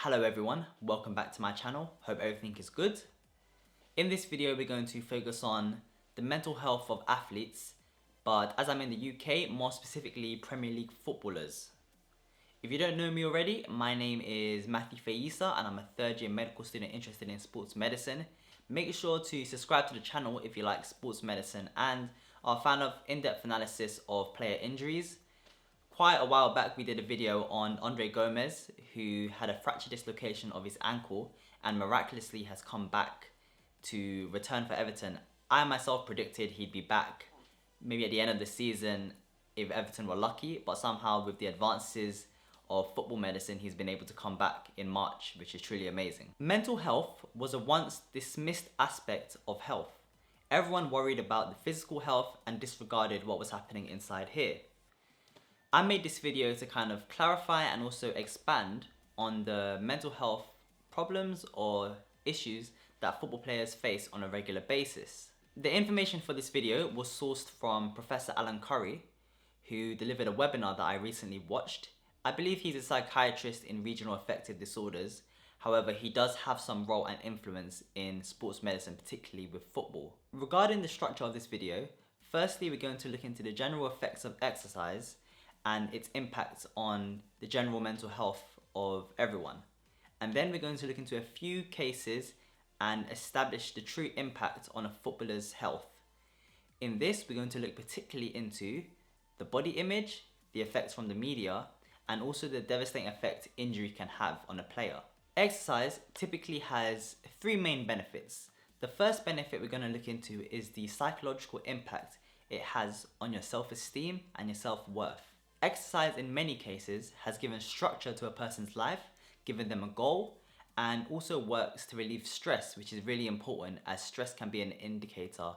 Hello everyone, welcome back to my channel. Hope everything is good. In this video we're going to focus on the mental health of athletes, but as I'm in the UK, more specifically Premier League footballers. If you don't know me already, my name is Matthew Faisa and I'm a third year medical student interested in sports medicine. Make sure to subscribe to the channel if you like sports medicine and are a fan of in-depth analysis of player injuries. Quite a while back we did a video on Andre Gomez, who had a fracture dislocation of his ankle and miraculously has come back to return for Everton. I myself predicted he'd be back maybe at the end of the season if Everton were lucky, but somehow with the advances of football medicine he's been able to come back in March, which is truly amazing. Mental health was a once dismissed aspect of health. Everyone worried about the physical health and disregarded what was happening inside here. I made this video to kind of clarify and also expand on the mental health problems or issues that football players face on a regular basis. The information for this video was sourced from Professor Alan Curry, who delivered a webinar that I recently watched. I believe he's a psychiatrist in regional affective disorders. However, he does have some role and influence in sports medicine, particularly with football. Regarding the structure of this video, firstly we're going to look into the general effects of exercise and its impact on the general mental health of everyone. And then we're going to look into a few cases and establish the true impact on a footballer's health. In this, we're going to look particularly into the body image, the effects from the media, and also the devastating effect injury can have on a player. Exercise typically has three main benefits. The first benefit we're going to look into is the psychological impact it has on your self-esteem and your self-worth. Exercise in many cases has given structure to a person's life, given them a goal, and also works to relieve stress, which is really important as stress can be an indicator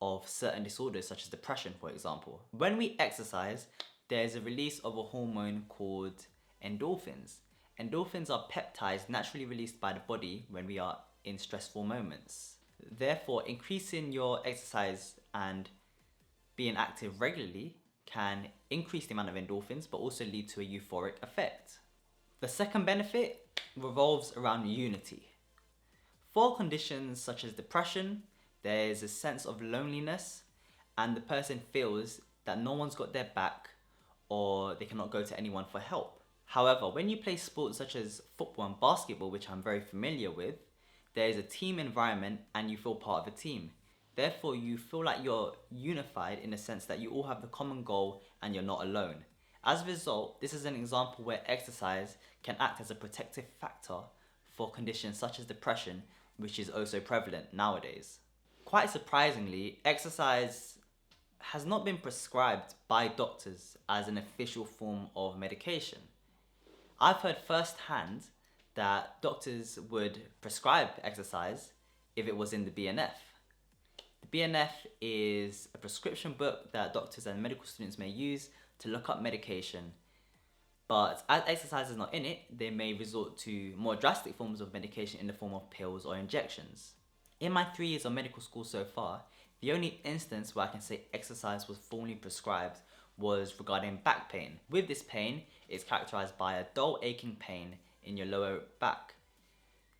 of certain disorders such as depression, for example. When we exercise, there's a release of a hormone called endorphins. Endorphins are peptides naturally released by the body when we are in stressful moments. Therefore, increasing your exercise and being active regularly can increase the amount of endorphins but also lead to a euphoric effect. The second benefit revolves around unity. For conditions such as depression, there is a sense of loneliness and the person feels that no one's got their back or they cannot go to anyone for help. However, when you play sports such as football and basketball, which I'm very familiar with, there is a team environment and you feel part of a team. Therefore, you feel like you're unified in the sense that you all have the common goal and you're not alone. As a result, this is an example where exercise can act as a protective factor for conditions such as depression, which is also prevalent nowadays. Quite surprisingly, exercise has not been prescribed by doctors as an official form of medication. I've heard firsthand that doctors would prescribe exercise if it was in the BNF. The BNF is a prescription book that doctors and medical students may use to look up medication. But as exercise is not in it, they may resort to more drastic forms of medication in the form of pills or injections. In my 3 years of medical school so far, the only instance where I can say exercise was formally prescribed was regarding back pain. With this pain, it's characterized by a dull aching pain in your lower back.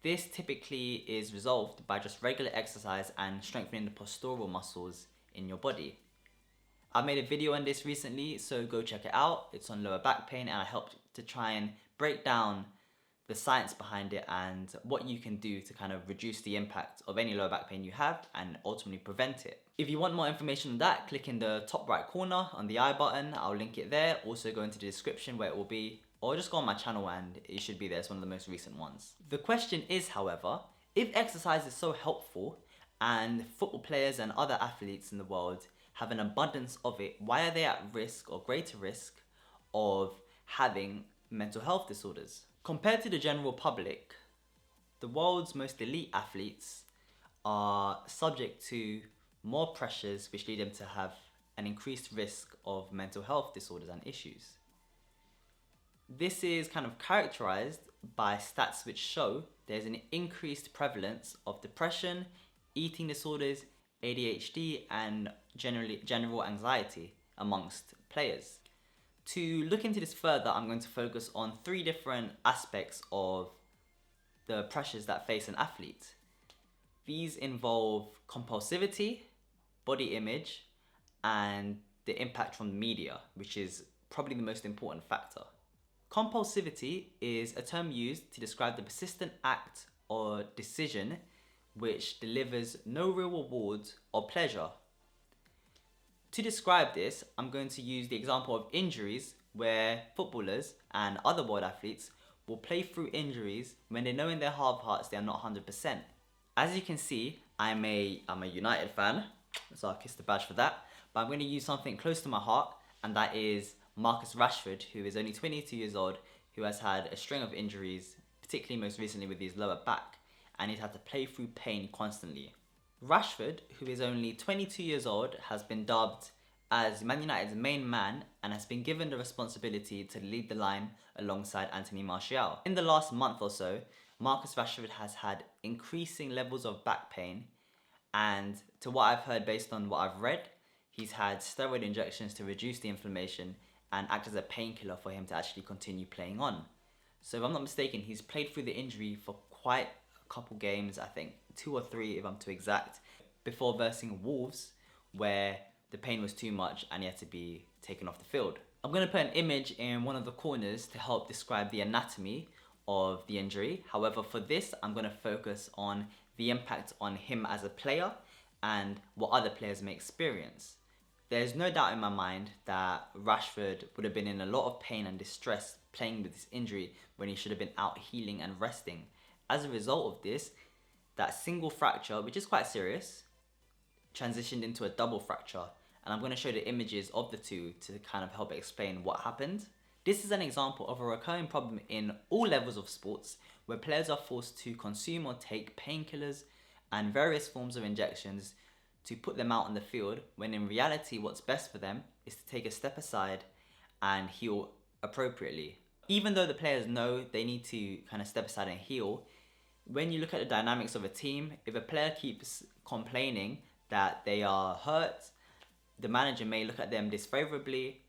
This typically is resolved by just regular exercise and strengthening the postural muscles in your body. I made a video on this recently, so go check it out. It's on lower back pain and I helped to try and break down the science behind it and what you can do to kind of reduce the impact of any lower back pain you have and ultimately prevent it. If you want more information on that, click in the top right corner on the I button. I'll link it there. Also go into the description where it will be, or just go on my channel and it should be there. It's one of the most recent ones. The question is, however, if exercise is so helpful and football players and other athletes in the world have an abundance of it, why are they at risk or greater risk of having mental health disorders? Compared to the general public, the world's most elite athletes are subject to more pressures which lead them to have an increased risk of mental health disorders and issues. This is kind of characterized by stats which show there's an increased prevalence of depression, eating disorders, ADHD, and general anxiety amongst players. To look into this further, I'm going to focus on 3 different aspects of the pressures that face an athlete. These involve compulsivity, body image, and the impact from the media, which is probably the most important factor. Compulsivity is a term used to describe the persistent act or decision which delivers no real reward or pleasure. To describe this, I'm going to use the example of injuries where footballers and other world athletes will play through injuries when they know in their heart of hearts they are not 100%. As you can see, I'm a United fan, so I'll kiss the badge for that. But I'm going to use something close to my heart, and that is Marcus Rashford, who is only 22 years old, who has had a string of injuries, particularly most recently with his lower back, and he's had to play through pain constantly. Rashford, who is only 22 years old, has been dubbed as Man United's main man and has been given the responsibility to lead the line alongside Anthony Martial. In the last month or so, Marcus Rashford has had increasing levels of back pain, and to what I've heard based on what I've read, he's had steroid injections to reduce the inflammation and act as a painkiller for him to actually continue playing on. So if I'm not mistaken, he's played through the injury for quite a couple games, I think 2 or 3 if I'm too exact, before versing Wolves, where the pain was too much and he had to be taken off the field. I'm going to put an image in one of the corners to help describe the anatomy of the injury. However, for this, I'm going to focus on the impact on him as a player and what other players may experience. There's no doubt in my mind that Rashford would have been in a lot of pain and distress playing with this injury when he should have been out healing and resting. As a result of this, that single fracture, which is quite serious, transitioned into a double fracture. And I'm going to show the images of the two to kind of help explain what happened. This is an example of a recurring problem in all levels of sports where players are forced to consume or take painkillers and various forms of injections to put them out on the field, when in reality what's best for them is to take a step aside and heal appropriately. Even though the players know they need to kind of step aside and heal, when you look at the dynamics of a team, if a player keeps complaining that they are hurt, the manager may look at them disfavorably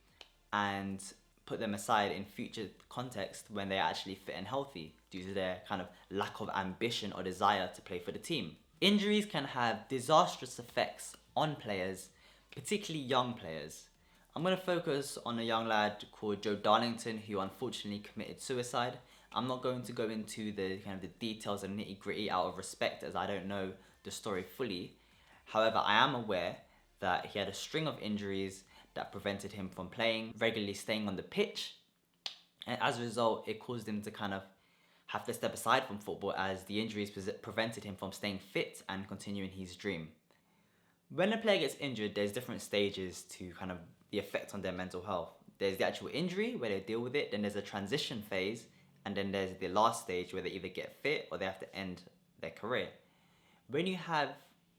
and put them aside in future context when they're actually fit and healthy due to their kind of lack of ambition or desire to play for the team. Injuries can have disastrous effects on players, particularly young players. I'm going to focus on a young lad called Joe Darlington who unfortunately committed suicide. I'm not going to go into the kind of the details and nitty-gritty out of respect, as I don't know the story fully. However, I am aware that he had a string of injuries that prevented him from playing, regularly staying on the pitch, and as a result it caused him to kind of have to step aside from football as the injuries prevented him from staying fit and continuing his dream. When a player gets injured, there's different stages to kind of the effect on their mental health. There's the actual injury where they deal with it, then there's a transition phase, and then there's the last stage where they either get fit or they have to end their career. When you have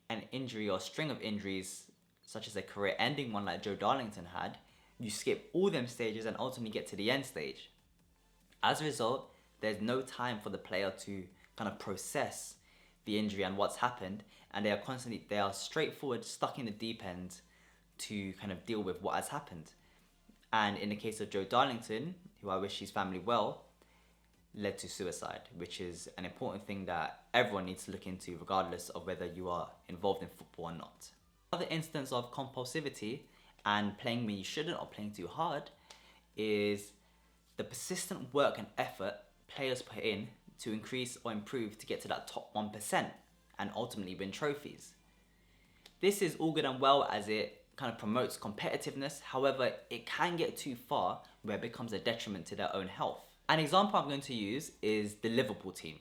an injury or string of injuries, such as a career-ending one like Joe Darlington had, you skip all them stages and ultimately get to the end stage. As a result, there's no time for the player to kind of process the injury and what's happened, and they are straightforward stuck in the deep end to kind of deal with what has happened. And in the case of Joe Darlington, who I wish his family well, led to suicide, which is an important thing that everyone needs to look into regardless of whether you are involved in football or not. Another instance of compulsivity and playing when you shouldn't or playing too hard is the persistent work and effort players put in to increase or improve to get to that top 1% and ultimately win trophies. This is all good and well as it kind of promotes competitiveness. However, it can get too far where it becomes a detriment to their own health. An example I'm going to use is the Liverpool team.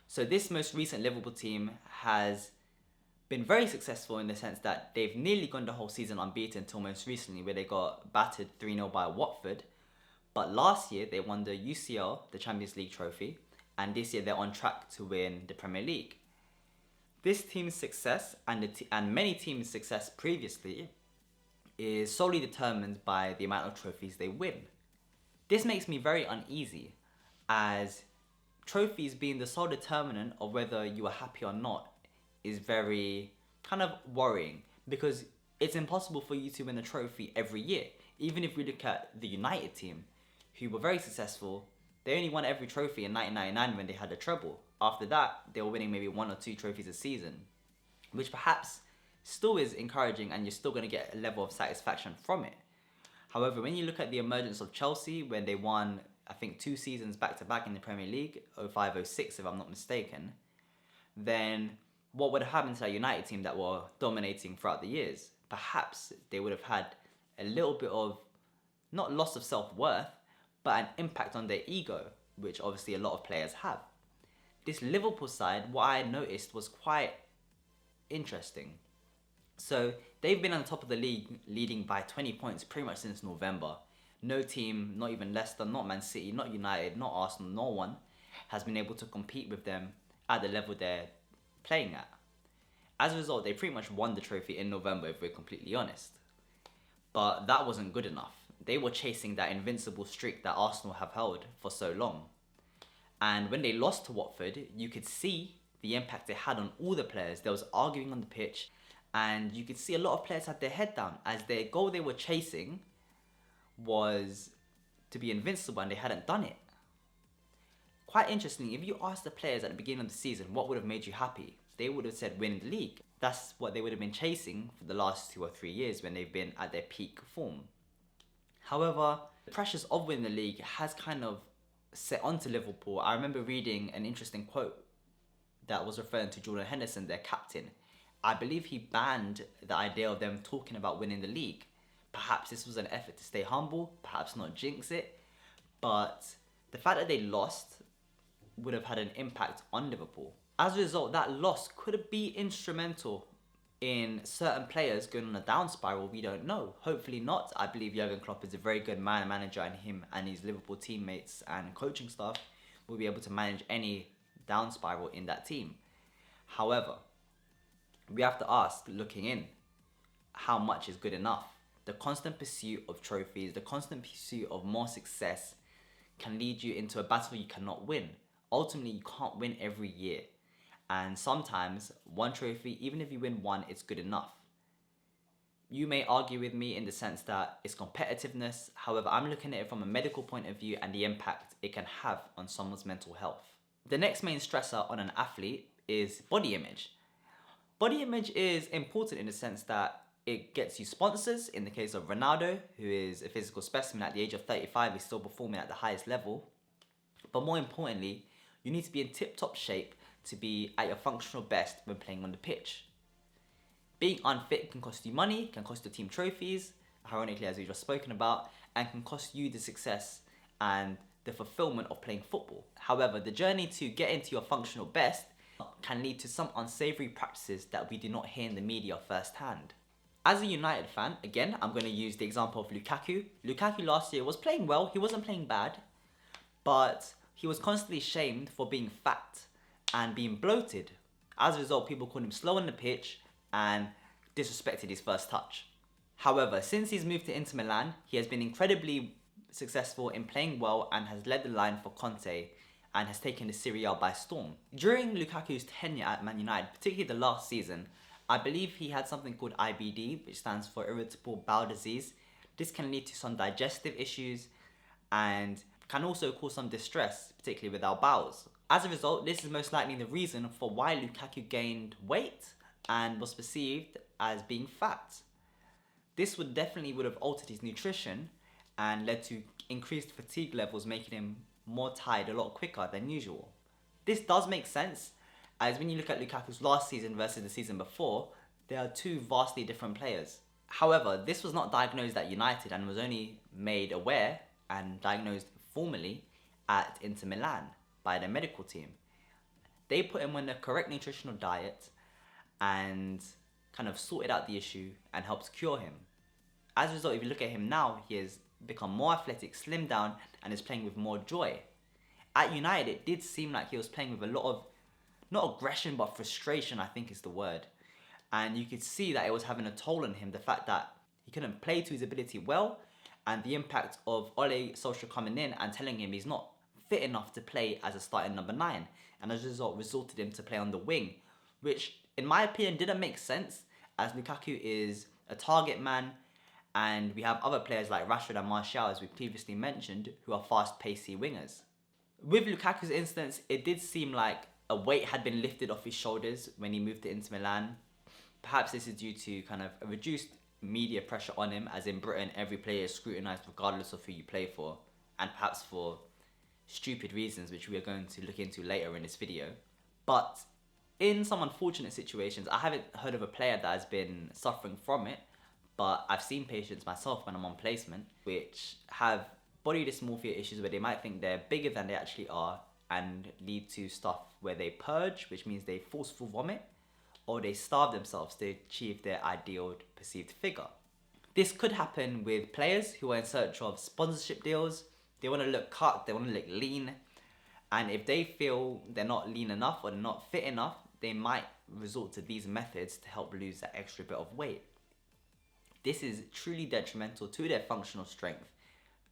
So this most recent Liverpool team has been very successful in the sense that they've nearly gone the whole season unbeaten until most recently where they got battered 3-0 by Watford. But last year they won the UCL, the Champions League trophy, and this year they're on track to win the Premier League. This team's success and many teams' success previously is solely determined by the amount of trophies they win. This makes me very uneasy, as trophies being the sole determinant of whether you are happy or not is very kind of worrying, because it's impossible for you to win a trophy every year. Even if we look at the United team, who were very successful They only won every trophy in 1999 when they had a treble. After that, they were winning maybe 1 or 2 trophies a season, which perhaps still is encouraging and you're still going to get a level of satisfaction from it. However, when you look at the emergence of Chelsea, when they won, I think, 2 seasons back to back in the Premier League, 05-06 if I'm not mistaken, then what would have happened to that United team that were dominating throughout the years? Perhaps they would have had a little bit of, not loss of self-worth, but an impact on their ego, which obviously a lot of players have. This Liverpool side, what I noticed was quite interesting. So they've been on top of the league, leading by 20 points pretty much since November. No team, not even Leicester, not Man City, not United, not Arsenal, no one has been able to compete with them at the level they're playing at. As a result, they pretty much won the trophy in November, if we're completely honest. But that wasn't good enough. They were chasing that invincible streak that Arsenal have held for so long. And when they lost to Watford, you could see the impact it had on all the players. There was arguing on the pitch, and you could see a lot of players had their head down as their goal they were chasing was to be invincible, and they hadn't done it. Quite interesting, if you asked the players at the beginning of the season what would have made you happy, they would have said winning the league. That's what they would have been chasing for the last 2 or 3 years when they've been at their peak form. However, the pressures of winning the league has kind of set onto Liverpool. I remember reading an interesting quote that was referring to Jordan Henderson, their captain. I believe he banned the idea of them talking about winning the league. Perhaps this was an effort to stay humble, perhaps not jinx it, but the fact that they lost would have had an impact on Liverpool. As a result, that loss could be instrumental in certain players going on a down spiral. We don't know. Hopefully not. I believe Jurgen Klopp is a very good manager, and him and his Liverpool teammates and coaching staff will be able to manage any down spiral in that team. However, we have to ask, looking in, how much is good enough? The constant pursuit of trophies, the constant pursuit of more success can lead you into a battle you cannot win. Ultimately, you can't win every year. And sometimes, one trophy, even if you win one, it's good enough. You may argue with me in the sense that it's competitiveness. However, I'm looking at it from a medical point of view and the impact it can have on someone's mental health. The next main stressor on an athlete is body image. Body image is important in the sense that it gets you sponsors. In the case of Ronaldo, who is a physical specimen at the age of 35, is still performing at the highest level. But more importantly, you need to be in tip-top shape to be at your functional best when playing on the pitch. Being unfit can cost you money, can cost your team trophies, ironically as we've just spoken about, and can cost you the success and the fulfillment of playing football. However, the journey to get into your functional best can lead to some unsavory practices that we do not hear in the media firsthand. As a United fan, again, I'm going to use the example of Lukaku. Lukaku last year was playing well, he wasn't playing bad, but he was constantly shamed for being fat and being bloated. As a result, people called him slow on the pitch and disrespected his first touch. However, since he's moved to Inter Milan, he has been incredibly successful in playing well and has led the line for Conte and has taken the Serie A by storm. During Lukaku's tenure at Man United, particularly the last season, I believe he had something called IBD, which stands for irritable bowel disease. This can lead to some digestive issues and can also cause some distress, particularly with our bowels. As a result, this is most likely the reason for why Lukaku gained weight and was perceived as being fat. This would have altered his nutrition and led to increased fatigue levels, making him more tired a lot quicker than usual. This does make sense, as when you look at Lukaku's last season versus the season before, they are two vastly different players. However, this was not diagnosed at United and was only made aware and diagnosed formally at Inter Milan by their medical team. They put him on the correct nutritional diet and kind of sorted out the issue and helped cure him. As a result, if you look at him now, he has become more athletic, slimmed down, and is playing with more joy. At United, it did seem like he was playing with a lot of, not aggression, but frustration, I think is the word. And you could see that it was having a toll on him, the fact that he couldn't play to his ability well, and the impact of Ole Solskjaer coming in and telling him he's not fit enough to play as a starting number 9, and as a result resulted him to play on the wing, which in my opinion didn't make sense, as Lukaku is a target man and we have other players like Rashford and Martial, as we previously mentioned, who are fast pacey wingers. With Lukaku's instance, it did seem like a weight had been lifted off his shoulders when he moved to Inter Milan. Perhaps this is due to kind of a reduced media pressure on him, as in Britain, every player is scrutinised regardless of who you play for, and perhaps for stupid reasons, which we are going to look into later in this video. But in some unfortunate situations, I haven't heard of a player that has been suffering from it, but I've seen patients myself when I'm on placement, which have body dysmorphia issues where they might think they're bigger than they actually are, and lead to stuff where they purge, which means they forceful vomit, or they starve themselves to achieve their ideal perceived figure. This could happen with players who are in search of sponsorship deals. They want to look cut, they want to look lean, and if they feel they're not lean enough or they're not fit enough, they might resort to these methods to help lose that extra bit of weight. This is truly detrimental to their functional strength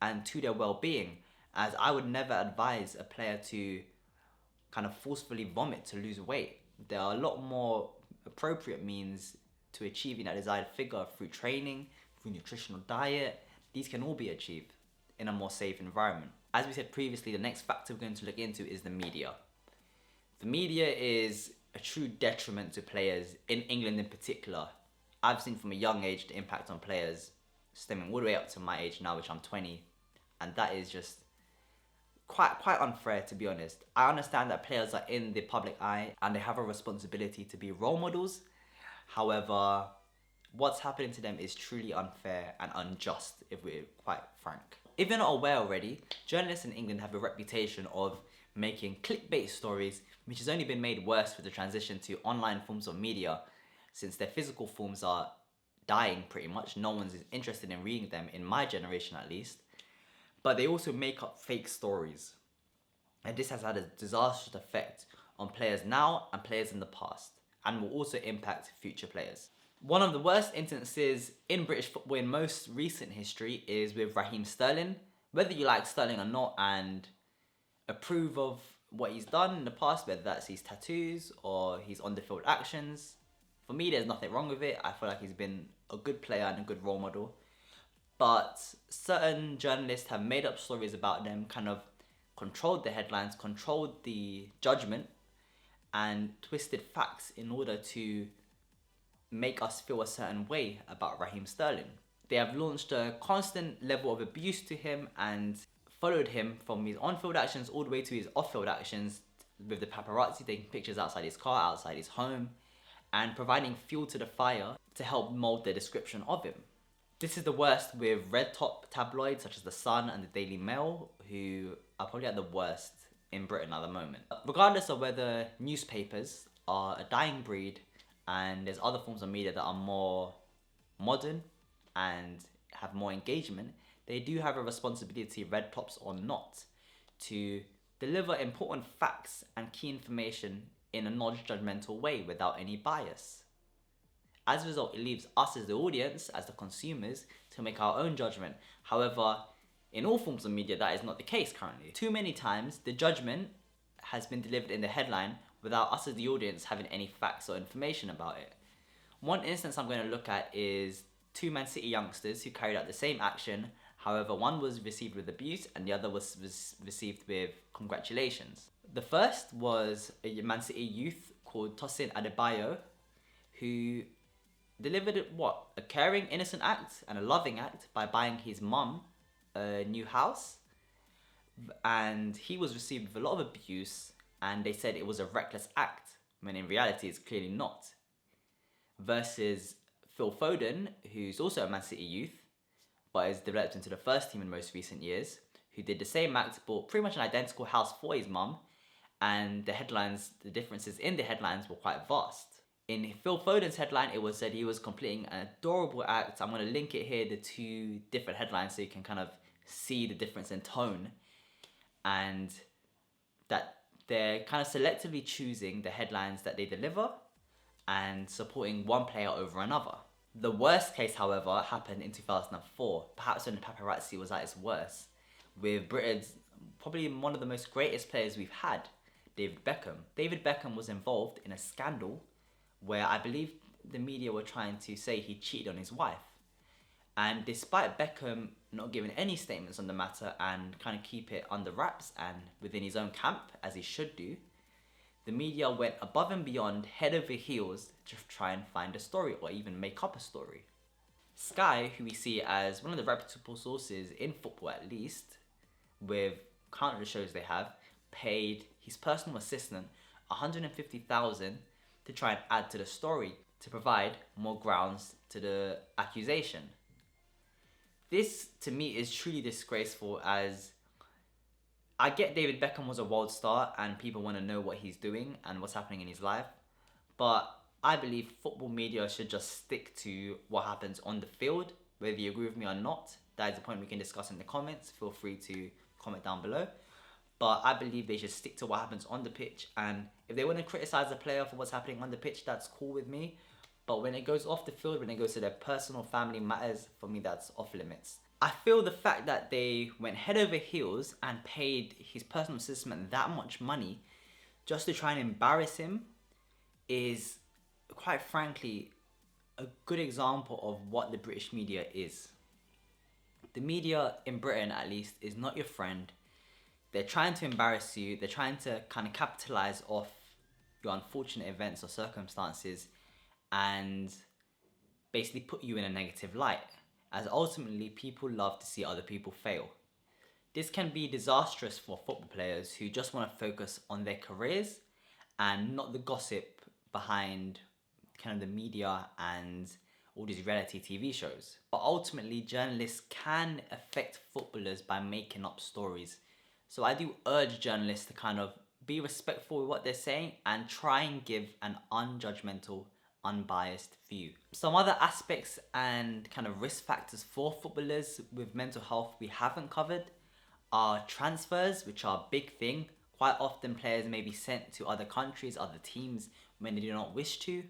and to their well-being, as I would never advise a player to kind of forcefully vomit to lose weight. There are a lot more appropriate means to achieving that desired figure through training, through nutritional diet. These can all be achieved in a more safe environment. As we said previously, the next factor we're going to look into is the media. The media is a true detriment to players, in England in particular. I've seen from a young age the impact on players stemming all the way up to my age now, which I'm 20, and that is just quite unfair, to be honest. I understand that players are in the public eye and they have a responsibility to be role models. However, what's happening to them is truly unfair and unjust, if we're quite frank. If you're not aware already, journalists in England have a reputation of making clickbait stories, which has only been made worse with the transition to online forms of media, since their physical forms are dying pretty much. No one's interested in reading them, in my generation at least. But they also make up fake stories. And this has had a disastrous effect on players now and players in the past, and will also impact future players. One of the worst instances in British football in most recent history is with Raheem Sterling. Whether you like Sterling or not and approve of what he's done in the past, whether that's his tattoos or his on-the-field actions, for me there's nothing wrong with it. I feel like he's been a good player and a good role model. But certain journalists have made up stories about them, kind of controlled the headlines, controlled the judgment, and twisted facts in order to make us feel a certain way about Raheem Sterling. They have launched a constant level of abuse to him and followed him from his on-field actions all the way to his off-field actions, with the paparazzi taking pictures outside his car, outside his home, and providing fuel to the fire to help mold their description of him. This is the worst with red top tabloids such as The Sun and the Daily Mail, who are probably at the worst in Britain at the moment. Regardless of whether newspapers are a dying breed and there's other forms of media that are more modern and have more engagement, they do have a responsibility, red tops or not, to deliver important facts and key information in a non-judgmental way without any bias. As a result, it leaves us as the audience, as the consumers, to make our own judgment. However, in all forms of media, that is not the case currently. Too many times, the judgment has been delivered in the headline without us as the audience having any facts or information about it. One instance I'm going to look at is two Man City youngsters who carried out the same action. However, one was received with abuse and the other was received with congratulations. The first was a Man City youth called Tosin Adebayo, who delivered a caring, innocent act and a loving act by buying his mum a new house. And he was received with a lot of abuse, and they said it was a reckless act, when in reality it's clearly not. Versus Phil Foden, who's also a Man City youth, but has developed into the first team in most recent years, who did the same act, bought pretty much an identical house for his mum, and the differences in the headlines were quite vast. In Phil Foden's headline, it was said he was completing an adorable act. I'm going to link it here, the two different headlines, so you can kind of see the difference in tone, and that they're kind of selectively choosing the headlines that they deliver and supporting one player over another. The worst case, however, happened in 2004, perhaps when the paparazzi was at its worst, with Britain's probably one of the most greatest players we've had, David Beckham. David Beckham was involved in a scandal where I believe the media were trying to say he cheated on his wife. And despite Beckham not giving any statements on the matter and kind of keep it under wraps and within his own camp, as he should do, the media went above and beyond, head over heels, to try and find a story or even make up a story. Sky, who we see as one of the reputable sources in football at least, with countless shows they have, paid his personal assistant $150,000 to try and add to the story to provide more grounds to the accusation. This, to me, is truly disgraceful, as I get David Beckham was a world star and people want to know what he's doing and what's happening in his life, but I believe football media should just stick to what happens on the field, whether you agree with me or not. That is a point we can discuss in the comments. Feel free to comment down below. But I believe they should stick to what happens on the pitch, and if they want to criticize a player for what's happening on the pitch, that's cool with me. But when it goes off the field, when it goes to their personal family matters, for me that's off limits. I feel the fact that they went head over heels and paid his personal assistant that much money just to try and embarrass him is, quite frankly, a good example of what the British media is. The media in Britain, at least, is not your friend. They're trying to embarrass you. They're trying to kind of capitalize off your unfortunate events or circumstances and basically put you in a negative light, as ultimately people love to see other people fail. This can be disastrous for football players who just want to focus on their careers and not the gossip behind kind of the media and all these reality TV shows. But ultimately, journalists can affect footballers by making up stories. So I do urge journalists to kind of be respectful with what they're saying and try and give an unjudgmental, unbiased view. Some other aspects and kind of risk factors for footballers with mental health we haven't covered are transfers, which are a big thing. Quite often players may be sent to other countries, other teams, when they do not wish to.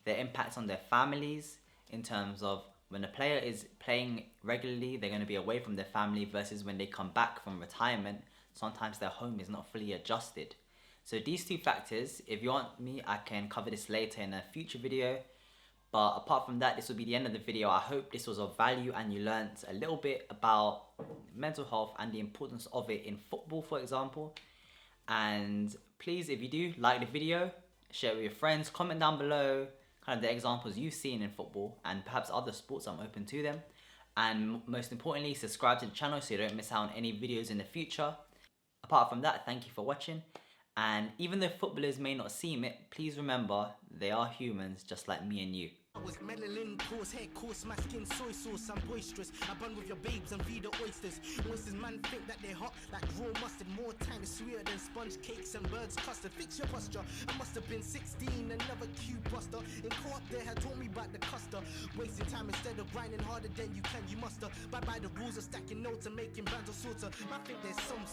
Their impact on their families, in terms of when a player is playing regularly, they're going to be away from their family, versus when they come back from retirement, sometimes their home is not fully adjusted. So these two factors, if you want me, I can cover this later in a future video. But apart from that, this will be the end of the video. I hope this was of value and you learned a little bit about mental health and the importance of it in football, for example. And please, if you do, like the video, share it with your friends, comment down below kind of the examples you've seen in football and perhaps other sports. I'm open to them. And most importantly, subscribe to the channel so you don't miss out on any videos in the future. Apart from that, thank you for watching. And even though footballers may not seem it, please remember they are humans just like me and you. I was melanin, coarse hair, coarse my skin, soy sauce, I'm boisterous. I bun with your babes and feed the oysters. Oysters man think that they're hot like raw mustard. More time is sweeter than sponge cakes and birds custard. Fix your posture. I must have been 16, another cue buster. In co-op there had taught me about the custer. Wasting time instead of grinding harder than you can, you muster. Bye bye the rules of stacking notes and making bands of sorts of. I think there's some